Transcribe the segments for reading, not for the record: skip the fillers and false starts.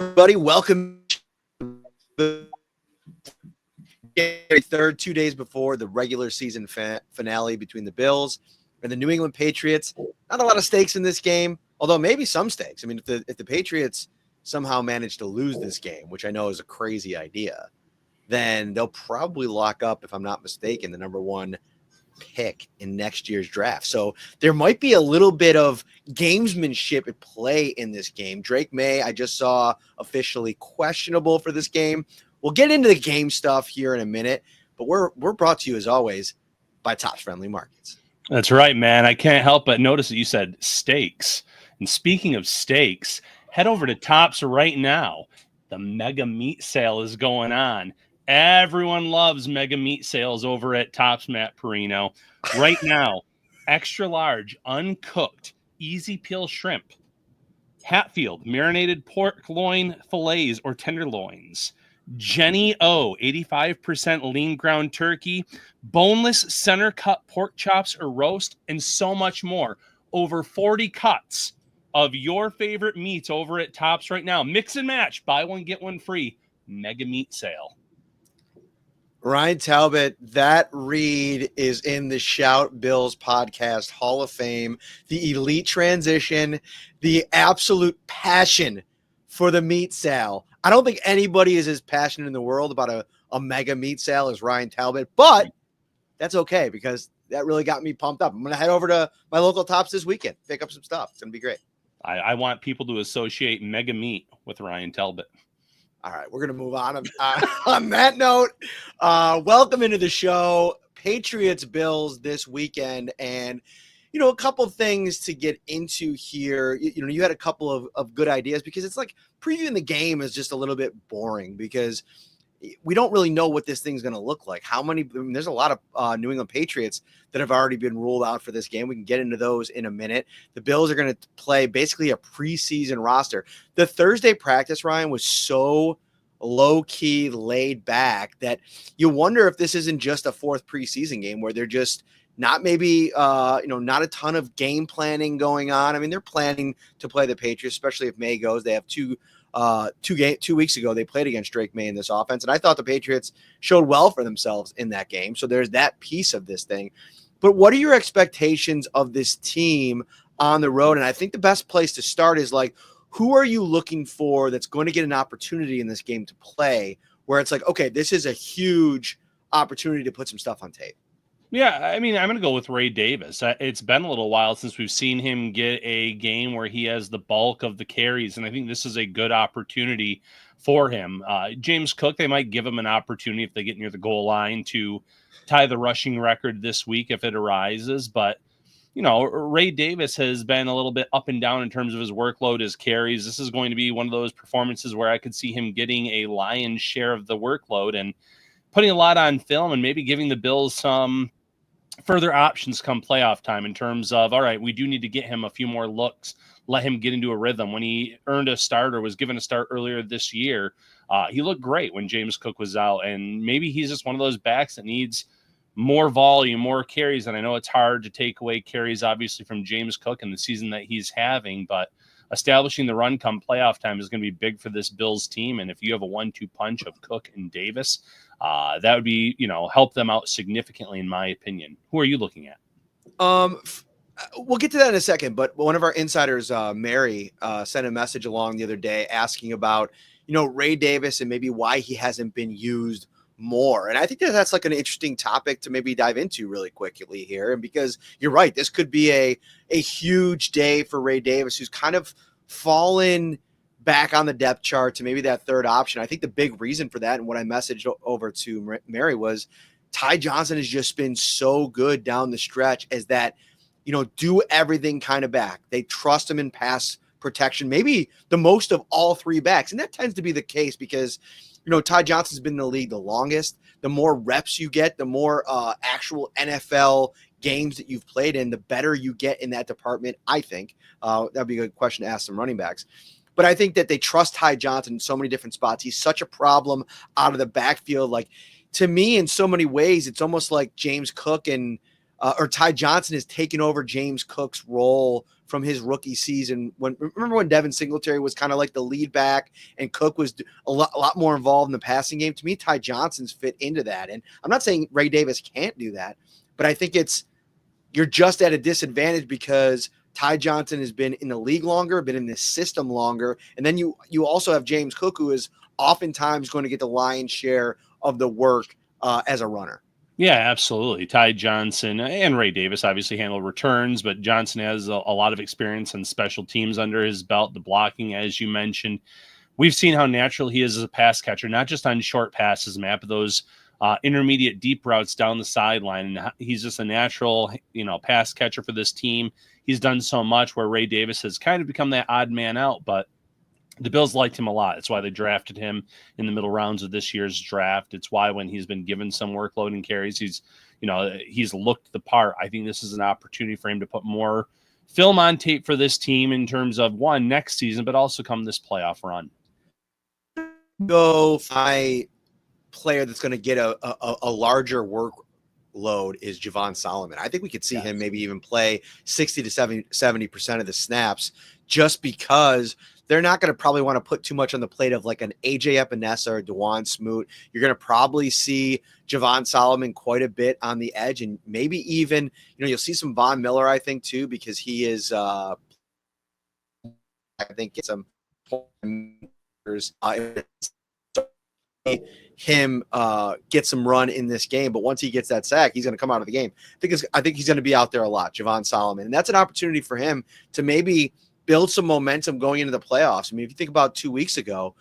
everybody. Welcome to the third 2 days before the regular season finale between the Bills and the New England Patriots. Not a lot of stakes in this game, although maybe some stakes. I mean, if the Patriots somehow manage to lose this game, which I know is a crazy idea, then they'll probably lock up, if I'm not mistaken, the number one pick in next year's draft. So there might be a little bit of gamesmanship at play in this game. Drake May, I just saw officially questionable for this game. We'll get into the game stuff here in a minute, but we're brought to you as always by Topps Friendly Markets. That's right, man. I can't help but notice that you said steaks. And speaking of steaks, head over to Topps right now. The mega meat sale is going on. Everyone loves mega meat sales over at Topps, Matt Parrino. Right now, extra large, uncooked, easy peel shrimp. Hatfield, marinated pork loin fillets or tenderloins. Jenny O, 85% lean ground turkey. Boneless center cut pork chops or roast, and so much more. Over 40 cuts of your favorite meats over at Topps right now. Mix and match. Buy one, get one free. Mega meat sale. Ryan Talbot, that read is in the Shout Bills podcast Hall of Fame. The elite transition, the absolute passion for the meat sale. I don't think anybody is as passionate in the world about a mega meat sale as Ryan Talbot, but that's okay because that really got me pumped up. I'm going to head over to my local Topps this weekend, pick up some stuff. It's going to be great. I want people to associate mega meat with Ryan Talbot. All right, we're going to move on. On that note, welcome into the show. Patriots Bills this weekend. And, you know, a couple of things to get into here. You know, you had a couple of good ideas because it's like previewing the game is just a little bit boring because we don't really know what this thing's going to look like. There's a lot of New England Patriots that have already been ruled out for this game. We can get into those in a minute. The Bills are going to play basically a preseason roster. The Thursday practice, Ryan, was so low-key laid back that you wonder if this isn't just a fourth preseason game where they're just not not a ton of game planning going on. I mean, they're planning to play the Patriots, especially if May goes. They have 2 weeks ago, they played against Drake May in this offense. And I thought the Patriots showed well for themselves in that game. So there's that piece of this thing. But what are your expectations of this team on the road? And I think the best place to start is like, who are you looking for that's going to get an opportunity in this game to play where it's like, okay, this is a huge opportunity to put some stuff on tape? Yeah, I mean, I'm going to go with Ray Davis. It's been a little while since we've seen him get a game where he has the bulk of the carries, and I think this is a good opportunity for him. James Cook, they might give him an opportunity if they get near the goal line to tie the rushing record this week if it arises, but you know, Ray Davis has been a little bit up and down in terms of his workload, his carries. This is going to be one of those performances where I could see him getting a lion's share of the workload and putting a lot on film and maybe giving the Bills some further options come playoff time in terms of, all right, we do need to get him a few more looks, let him get into a rhythm. When he earned a start or was given a start earlier this year, he looked great when James Cook was out. And maybe he's just one of those backs that needs more volume, more carries. And I know it's hard to take away carries, obviously, from James Cook in the season that he's having, but establishing the run come playoff time is going to be big for this Bills team. And if you have a 1-2 punch of Cook and Davis, that would be, help them out significantly, in my opinion. Who are you looking at? We'll get to that in a second, but one of our insiders, Mary, sent a message along the other day asking about, Ray Davis and maybe why he hasn't been used more. And I think that's like an interesting topic to maybe dive into really quickly here. And because you're right, this could be a huge day for Ray Davis, who's kind of fallen back on the depth chart to maybe that third option. I think the big reason for that, and what I messaged over to Mary, was Ty Johnson has just been so good down the stretch as that, do everything kind of back. They trust him in pass protection, maybe the most of all three backs. And that tends to be the case because Ty Johnson's been in the league the longest. The more reps you get, the more actual NFL games that you've played in, the better you get in that department, I think. That'd be a good question to ask some running backs. But I think that they trust Ty Johnson in so many different spots. He's such a problem out of the backfield. Like, to me, in so many ways, it's almost like James Cook or Ty Johnson has taken over James Cook's role from his rookie season. Remember when Devin Singletary was kind of like the lead back and Cook was a lot more involved in the passing game? To me, Ty Johnson's fit into that. And I'm not saying Ray Davis can't do that, but I think you're just at a disadvantage because Ty Johnson has been in the league longer, been in this system longer. And then you also have James Cook, who is oftentimes going to get the lion's share of the work as a runner. Yeah, absolutely. Ty Johnson and Ray Davis obviously handle returns, but Johnson has a lot of experience in special teams under his belt, the blocking, as you mentioned. We've seen how natural he is as a pass catcher, not just on short passes, Matt, but those intermediate deep routes down the sideline. And he's just a natural, pass catcher for this team. He's done so much where Ray Davis has kind of become that odd man out, but the Bills liked him a lot. It's why they drafted him in the middle rounds of this year's draft. It's why when he's been given some workload and carries, he's looked the part. I think this is an opportunity for him to put more film on tape for this team in terms of one next season, but also come this playoff run. Go find player that's going to get a larger workload is Javon Solomon. I think we could see him maybe even play 60 to 70% of the snaps just because they're not going to probably want to put too much on the plate of like an AJ Epinesa or Dewan Smoot. You're going to probably see Javon Solomon quite a bit on the edge, and maybe even, you'll see some Von Miller, I think, too, because he is, I think, get some him get some run in this game. But once he gets that sack, he's going to come out of the game. I think he's going to be out there a lot, Javon Solomon. And that's an opportunity for him to maybe build some momentum going into the playoffs. I mean, if you think about 2 weeks ago,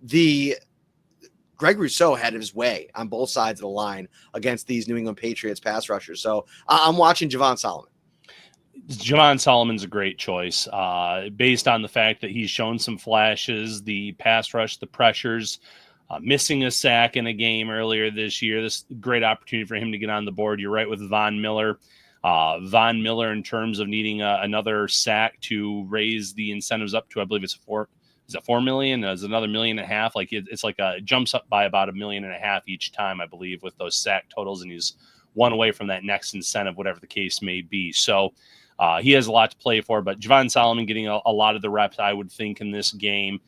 the Greg Rousseau had his way on both sides of the line against these New England Patriots pass rushers. So I'm watching Javon Solomon. Javon Solomon's a great choice based on the fact that he's shown some flashes, the pass rush, the pressures, missing a sack in a game earlier this year. This is a great opportunity for him to get on the board. You're right with Von Miller. Von Miller, in terms of needing another sack to raise the incentives up to, I believe it's $4 million? Is another $1.5 million? Like it's like jumps up by about $1.5 million each time, I believe, with those sack totals, and he's one away from that next incentive, whatever the case may be. So he has a lot to play for, but Javon Solomon getting a lot of the reps, I would think, in this game.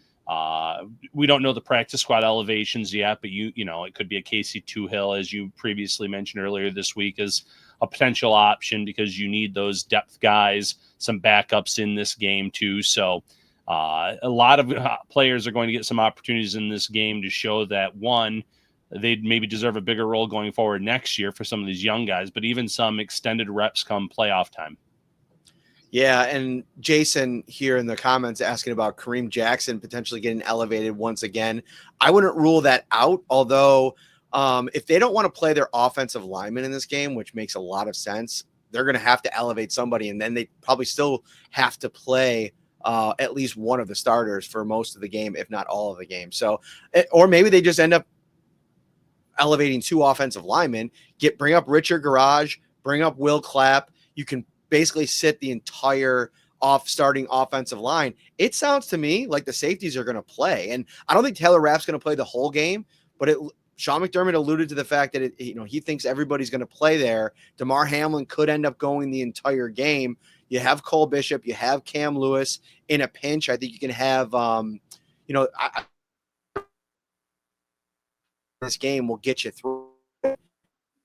We don't know the practice squad elevations yet, but it could be a Casey Toohill, as you previously mentioned earlier this week, as a potential option because you need those depth guys, some backups in this game too. So a lot of players are going to get some opportunities in this game to show that, one, they'd maybe deserve a bigger role going forward next year for some of these young guys, but even some extended reps come playoff time. Yeah, and Jason here in the comments asking about Kareem Jackson potentially getting elevated once again. I wouldn't rule that out, although if they don't want to play their offensive lineman in this game, which makes a lot of sense, they're going to have to elevate somebody, and then they probably still have to play at least one of the starters for most of the game, if not all of the game. So, or maybe they just end up elevating two offensive linemen, bring up Richard Garage, bring up Will Clapp. You can basically sit the entire starting offensive line. It sounds to me like the safeties are going to play, and I don't think Taylor Rapp's going to play the whole game, but Sean McDermott alluded to the fact that he thinks everybody's going to play there. DeMar Hamlin could end up going the entire game. You have Cole Bishop, you have Cam Lewis in a pinch. I think you can have, this game will get you through. I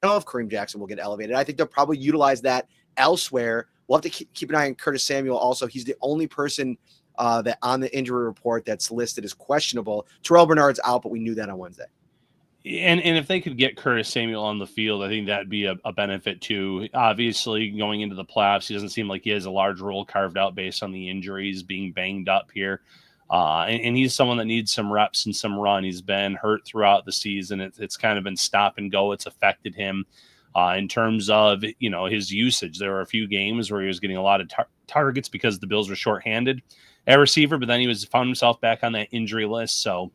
don't know if Kareem Jackson will get elevated. I think they'll probably utilize that elsewhere. We'll have to keep an eye on Curtis Samuel also. He's the only person that on the injury report that's listed as questionable. Terrell Bernard's out, but we knew that on Wednesday. And if they could get Curtis Samuel on the field, I think that'd be a benefit too. Obviously, going into the playoffs, he doesn't seem like he has a large role carved out based on the injuries, being banged up here. And he's someone that needs some reps and some run. He's been hurt throughout the season. It's kind of been stop and go. It's affected him in terms of, his usage. There were a few games where he was getting a lot of targets because the Bills were shorthanded at receiver, but then he found himself back on that injury list. So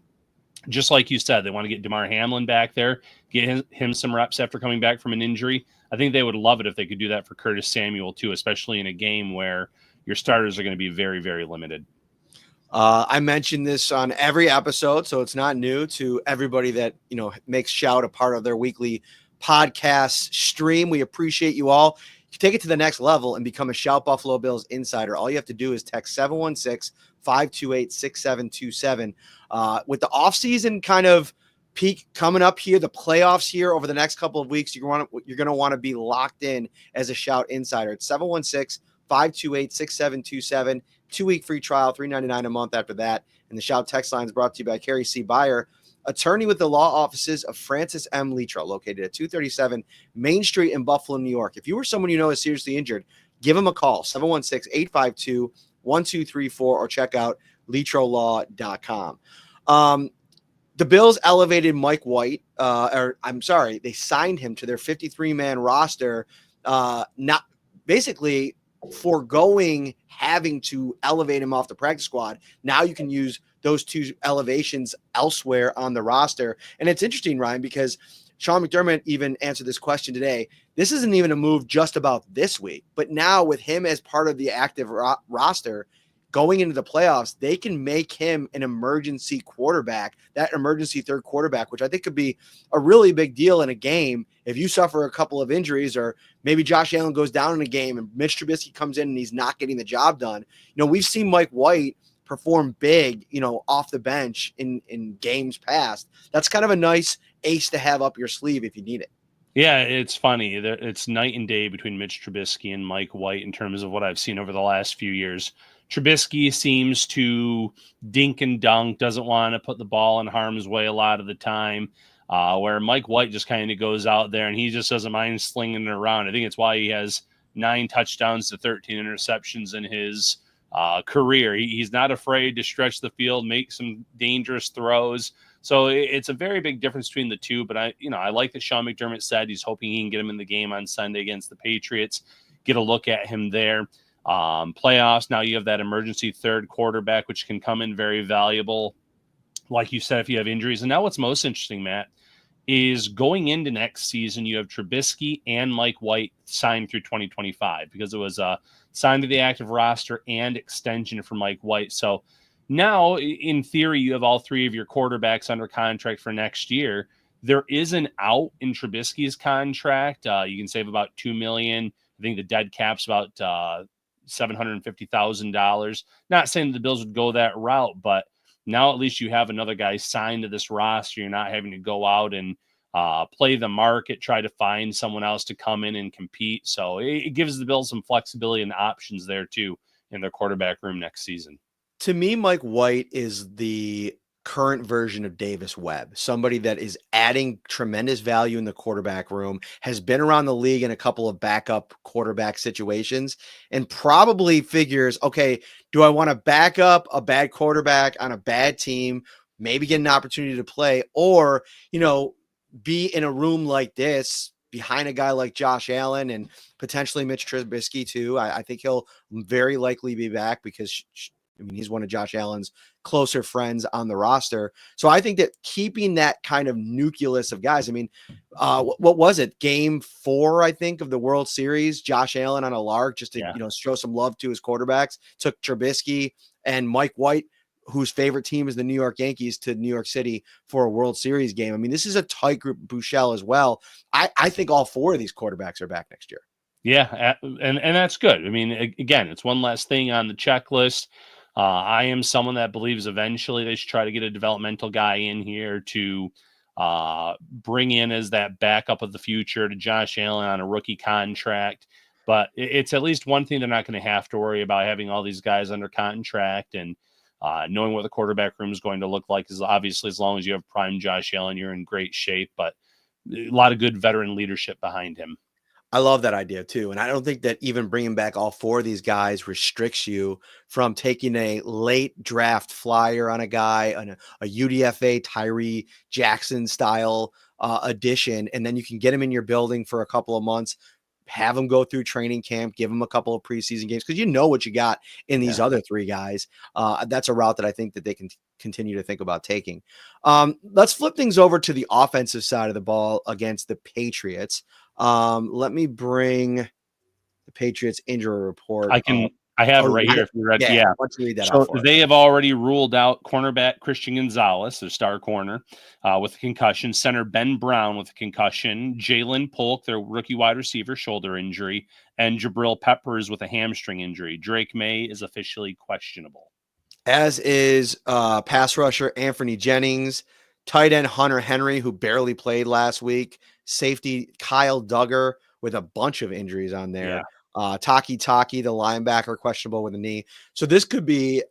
just like you said, they want to get DeMar Hamlin back there, get him some reps after coming back from an injury. I think they would love it if they could do that for Curtis Samuel too, especially in a game where your starters are going to be very, very limited. I mentioned this on every episode, so it's not new to everybody that, makes Shout a part of their weekly podcast stream. We appreciate you all. you take it to the next level and become a Shout Buffalo Bills insider. All you have to do is text 716-528-6727. With the offseason kind of peak coming up here, the playoffs here over the next couple of weeks, you're going to want to be locked in as a Shout insider. It's 716-528-6727. 2-week free trial, $3.99 a month after that. And the Shout text line is brought to you by Carrie C. Beyer, attorney with the law offices of Francis M. Litro, located at 237 Main Street in Buffalo, New York. If you or someone you know is seriously injured, give them a call, 716-852-1234, or check out litrolaw.com. The Bills elevated Mike White, they signed him to their 53-man roster, not basically foregoing having to elevate him off the practice squad. Now you can use those two elevations elsewhere on the roster. And it's interesting, Ryan, because Sean McDermott even answered this question today. This isn't even a move just about this week, but now with him as part of the active roster going into the playoffs, they can make him an emergency quarterback, that emergency third quarterback, which I think could be a really big deal in a game. If you suffer a couple of injuries, or maybe Josh Allen goes down in a game and Mitch Trubisky comes in and he's not getting the job done. We've seen Mike White perform big, off the bench in games past. That's kind of a nice ace to have up your sleeve if you need it. Yeah, it's funny. It's night and day between Mitch Trubisky and Mike White in terms of what I've seen over the last few years. Trubisky seems to dink and dunk, doesn't want to put the ball in harm's way a lot of the time, where Mike White just kind of goes out there and he just doesn't mind slinging it around. I think it's why he has 9 touchdowns to 13 interceptions in his career. He's not afraid to stretch the field, make some dangerous throws. So it's a very big difference between the two. But I like that Sean McDermott said he's hoping he can get him in the game on Sunday against the Patriots, get a look at him there. Playoffs, now you have that emergency third quarterback, which can come in very valuable, like you said, if you have injuries. And now what's most interesting, Matt, is going into next season, you have Trubisky and Mike White signed through 2025 because it was signed to the active roster and extension for Mike White. So now, in theory, you have all three of your quarterbacks under contract for next year. There is an out in Trubisky's contract. You can save about $2 million. I think the dead cap's about $750,000. Not saying the Bills would go that route, but now at least you have another guy signed to this roster. You're not having to go out and play the market, try to find someone else to come in and compete. So it gives the Bills some flexibility and options there too in their quarterback room next season. To me, Mike White is the current version of Davis Webb, somebody that is adding tremendous value in the quarterback room, has been around the league in a couple of backup quarterback situations, and probably figures, okay, do I want to back up a bad quarterback on a bad team, maybe get an opportunity to play, or, be in a room like this behind a guy like Josh Allen and potentially Mitch Trubisky too. I think he'll very likely be back because he's one of Josh Allen's closer friends on the roster. So I think that keeping that kind of nucleus of guys, what was it? Game 4, I think, of the World Series, Josh Allen on a lark just to, show some love to his quarterbacks, took Trubisky and Mike White, whose favorite team is the New York Yankees, to New York City for a World Series game. This is a tight group, Bouchel as well. I think all 4 of these quarterbacks are back next year. Yeah. And that's good. Again, it's one last thing on the checklist. I am someone that believes eventually they should try to get a developmental guy in here to bring in as that backup of the future to Josh Allen on a rookie contract. But it's at least one thing they're not going to have to worry about, having all these guys under contract and knowing what the quarterback room is going to look like. Is obviously, as long as you have prime Josh Allen, you're in great shape. But a lot of good veteran leadership behind him. I love that idea too. And I don't think that even bringing back all 4 of these guys restricts you from taking a late draft flyer on a guy, on a UDFA Tyree Jackson style addition. And then you can get him in your building for a couple of months, have him go through training camp, give him a couple of preseason games, because you know what you got in these other 3 guys. That's a route that I think that they can continue to think about taking. Let's flip things over to the offensive side of the ball against the Patriots. Let me bring the Patriots injury report. I have it right here if you're ready. Yeah. Why don't you read that So out for us? they have already ruled out cornerback Christian Gonzalez, their star corner, with a concussion. Center Ben Brown with a concussion. Jalen Polk, their rookie wide receiver, shoulder injury. and Jabril Peppers with a hamstring injury. Drake May is officially questionable. As is pass rusher Anthony Jennings, tight end Hunter Henry, who barely played last week, safety Kyle Duggar with a bunch of injuries on there. Taki, the linebacker, questionable with a knee. So this could be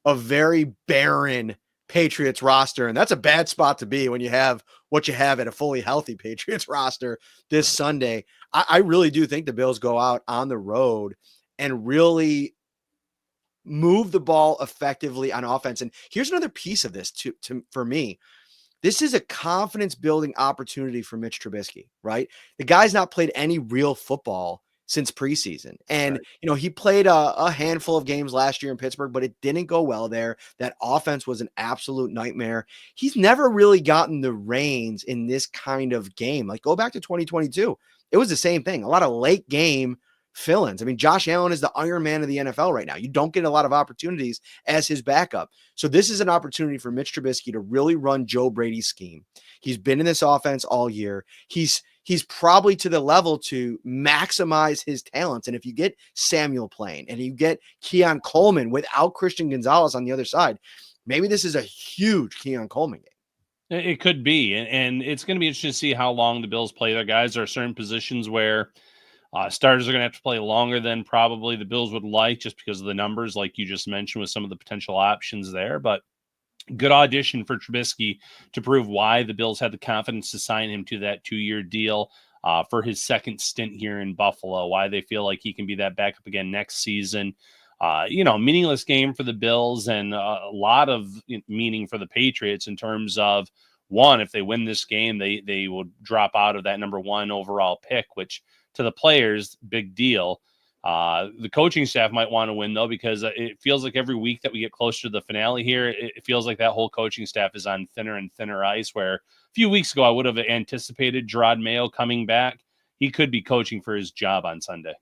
a very barren Patriots roster, and that's a bad spot to be when you have what you have at a fully healthy Patriots roster this Sunday. I really do think the Bills go out on the road and really move the ball effectively on offense. And here's another piece of this for me. This is a confidence building opportunity for Mitch Trubisky, right? The guy's not played any real football since preseason. And, he played a handful of games last year in Pittsburgh, but it didn't go well there. That offense was an absolute nightmare. He's never really gotten the reins in this kind of game. Like, go back to 2022. It was the same thing. A lot of late game fill-ins. I mean, Josh Allen is the Iron Man of the NFL right now. You don't get a lot of opportunities as his backup. So this is an opportunity for Mitch Trubisky to really run Joe Brady's scheme. He's been in this offense all year. He's probably to the level to maximize his talents. And if you get Samuel playing and you get Keon Coleman without Christian Gonzalez on the other side, maybe this is a huge Keon Coleman game. It could be. And it's going to be interesting to see how long the Bills play their guys. There are certain positions where starters are going to have to play longer than probably the Bills would like, just because of the numbers, like you just mentioned, with some of the potential options there. But good audition for Trubisky to prove why the Bills had the confidence to sign him to that 2-year deal for his second stint here in Buffalo, why they feel like he can be that backup again next season. Meaningless game for the Bills and a lot of meaning for the Patriots in terms of, one, if they win this game, they will drop out of that number 1 overall pick, which to the players, big deal. The coaching staff might want to win, though, because it feels like every week that we get closer to the finale here, it feels like that whole coaching staff is on thinner and thinner ice, where a few weeks ago I would have anticipated Gerard Mayo coming back. He could be coaching for his job on Sunday.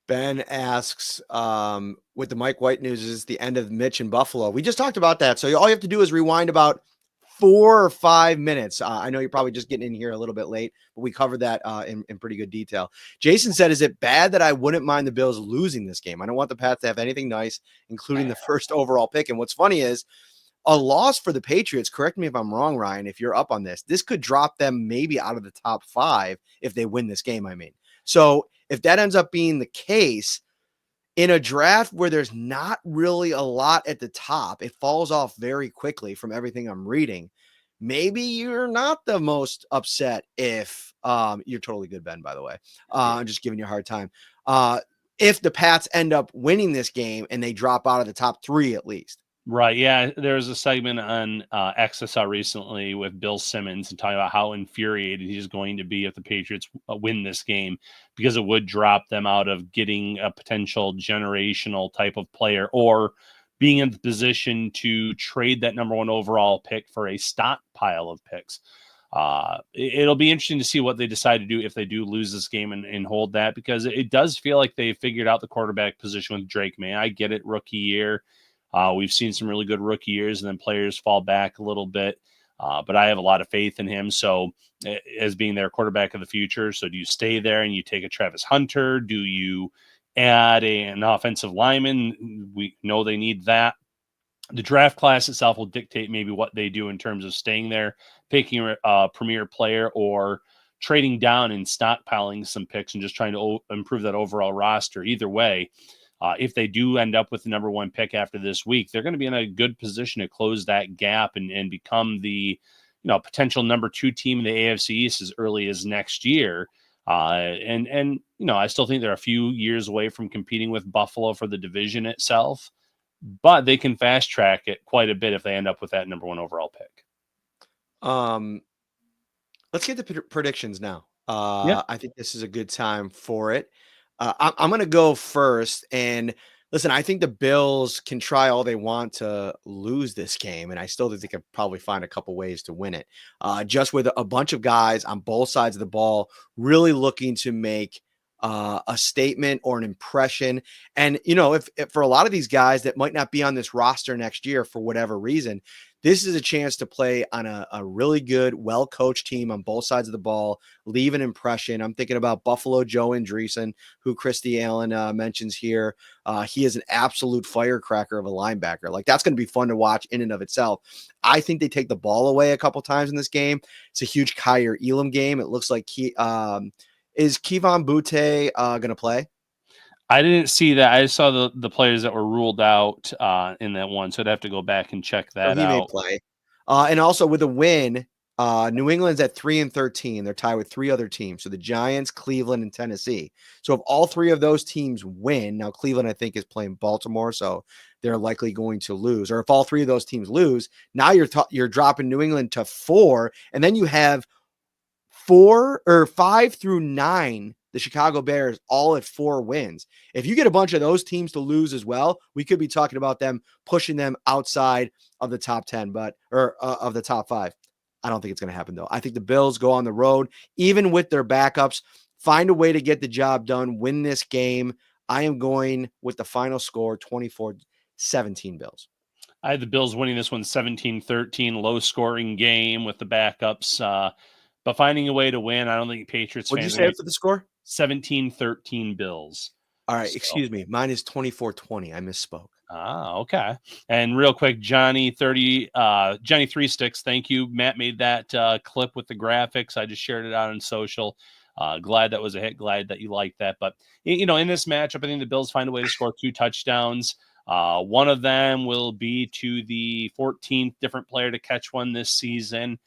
Ben asks, with the Mike White news, is the end of Mitch in Buffalo? We just talked about that. So all you have to do is rewind about 4 or 5 minutes. I know you're probably just getting in here a little bit late, but we covered that in pretty good detail. Jason said, is it bad that I wouldn't mind the Bills losing this game? I don't want the Pats to have anything nice, including the first overall pick. And what's funny is a loss for the Patriots, correct me if I'm wrong, Ryan, if you're up on this could drop them maybe out of the top 5 if they win this game, I mean. So if that ends up being the case, in a draft where there's not really a lot at the top, it falls off very quickly from everything I'm reading. Maybe you're not the most upset if you're totally good, Ben, by the way. I'm just giving you a hard time. If the Pats end up winning this game and they drop out of the top 3 at least. Right. Yeah. There was a segment on X I saw recently with Bill Simmons and talking about how infuriated he's going to be if the Patriots win this game, because it would drop them out of getting a potential generational type of player or being in the position to trade that number 1 overall pick for a stockpile of picks. It'll be interesting to see what they decide to do if they do lose this game and hold that, because it does feel like they figured out the quarterback position with Drake May. I get it, rookie year. We've seen some really good rookie years and then players fall back a little bit. But I have a lot of faith in him. So as being their quarterback of the future. So do you stay there and you take a Travis Hunter? Do you add an offensive lineman? We know they need that. The draft class itself will dictate maybe what they do in terms of staying there, picking a premier player, or trading down and stockpiling some picks and just trying to improve that overall roster. Either way, if they do end up with the number 1 pick after this week, they're going to be in a good position to close that gap and become the potential number 2 team in the AFC East as early as next year. And I still think they're a few years away from competing with Buffalo for the division itself, but they can fast track it quite a bit if they end up with that number 1 overall pick. Let's get the predictions now. Yeah. I think this is a good time for it. I'm going to go first. And listen, I think the Bills can try all they want to lose this game, and I still think they could probably find a couple ways to win it. Just with a bunch of guys on both sides of the ball really looking to make a statement or an impression. And, if for a lot of these guys that might not be on this roster next year for whatever reason, this is a chance to play on a really good, well-coached team on both sides of the ball, leave an impression. I'm thinking about Buffalo Joe Andreessen, who Christy Allen mentions here. He is an absolute firecracker of a linebacker. Like, that's going to be fun to watch in and of itself. I think they take the ball away a couple times in this game. It's a huge Kyer Elam game. It looks like is Kevon Boutte going to play? I didn't see that. I saw the players that were ruled out in that one, so I'd have to go back and check that So he may out. play. And also with a win, New England's at 3-13. They're tied with 3 other teams. So the Giants, Cleveland, and Tennessee. So if all 3 of those teams win, now Cleveland, I think, is playing Baltimore, so they're likely going to lose. Or if all 3 of those teams lose, now you're dropping New England to 4, and then you have 4 or 5 through 9, the Chicago Bears, all at 4 wins. If you get a bunch of those teams to lose as well, we could be talking about them pushing them outside of the top 10, of the top 5. I don't think it's going to happen, though. I think the Bills go on the road, even with their backups, find a way to get the job done, win this game. I am going with the final score, 24-17 Bills. I had the Bills winning this one 17-13, low-scoring game with the backups. But finding a way to win, I don't think Patriots What did you fans... say for the score? 17-13 Bills. All right, excuse me. Mine is 24-20. I misspoke. Okay. And real quick, Johnny 3 Sticks, thank you. Matt made that clip with the graphics. I just shared it out on social. Glad that was a hit. Glad that you liked that. But, in this matchup, I think the Bills find a way to score 2 touchdowns. One of them will be to the 14th different player to catch one this season.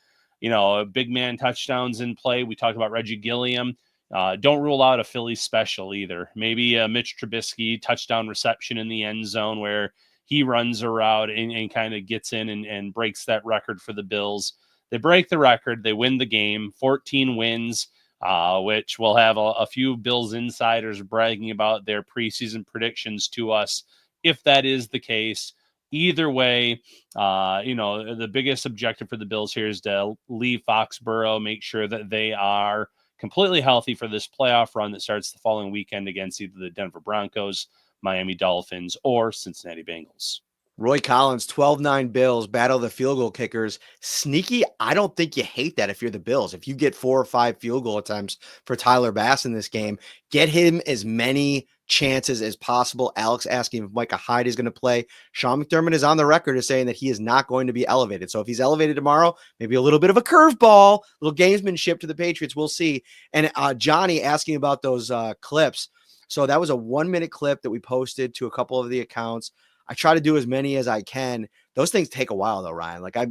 Big man touchdowns in play. We talked about Reggie Gilliam. Don't rule out a Philly special either. Maybe a Mitch Trubisky touchdown reception in the end zone where he runs a route and kind of gets in and breaks that record for the Bills. They break the record. They win the game, 14 wins, which we'll have a few Bills insiders bragging about their preseason predictions to us if that is the case. Either way, the biggest objective for the Bills here is to leave Foxborough, make sure that they are completely healthy for this playoff run that starts the following weekend against either the Denver Broncos, Miami Dolphins, or Cincinnati Bengals. Roy Collins, 12-9 Bills, battle the field goal kickers. Sneaky, I don't think you hate that if you're the Bills. If you get 4 or 5 field goal attempts for Tyler Bass in this game, get him as many chances as possible. Alex asking if Micah Hyde is going to play. Sean McDermott is on the record as saying that he is not going to be elevated. So if he's elevated tomorrow, maybe a little bit of a curveball, a little gamesmanship to the Patriots. We'll see. And Johnny asking about those clips. So that was a 1-minute clip that we posted to a couple of the accounts. I try to do as many as I can. Those things take a while though, Ryan. Like I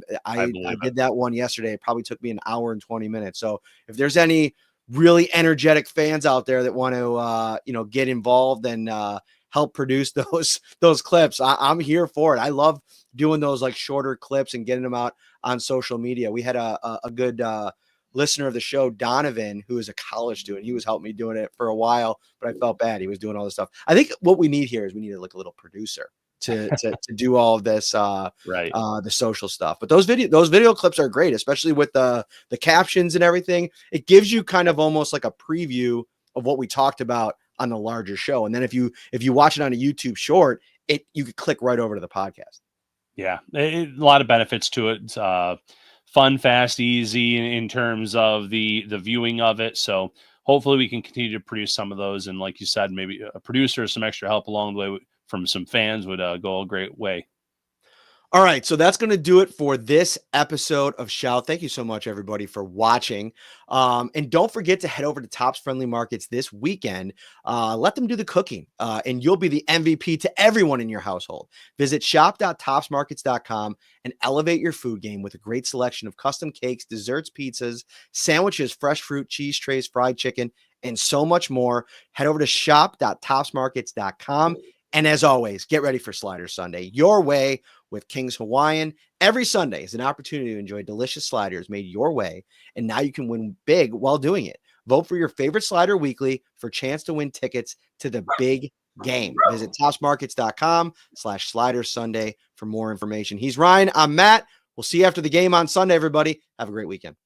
did that one yesterday. It probably took me an hour and 20 minutes. So if there's any really energetic fans out there that want to, get involved and help produce those clips, I'm here for it. I love doing those like shorter clips and getting them out on social media. We had a good listener of the show, Donovan, who is a college student. He was helping me doing it for a while, but I felt bad. He was doing all this stuff. I think what we need here is we need like a little producer to do all of this, right? The social stuff. But those video clips are great, especially with the captions and everything. It gives you kind of almost like a preview of what we talked about on the larger show. And then if you watch it on a YouTube short, you could click right over to the podcast. Yeah, a lot of benefits to it. It's, fun, fast, easy in terms of the viewing of it. So hopefully we can continue to produce some of those. And like you said, maybe a producer, some extra help along the way from some fans would go a great way. All right, so that's going to do it for this episode of Shout. Thank you so much, everybody, for watching. And don't forget to head over to Tops Friendly Markets this weekend. Let them do the cooking, and you'll be the MVP to everyone in your household. Visit shop.topsmarkets.com and elevate your food game with a great selection of custom cakes, desserts, pizzas, sandwiches, fresh fruit, cheese trays, fried chicken, and so much more. Head over to shop.topsmarkets.com. And as always, get ready for Sliders Sunday your way with King's Hawaiian. Every Sunday is an opportunity to enjoy delicious sliders made your way, and now you can win big while doing it. Vote for your favorite slider weekly for a chance to win tickets to the big game. Visit topsmarkets.com/Sliders Sunday for more information. He's Ryan. I'm Matt. We'll see you after the game on Sunday, everybody. Have a great weekend.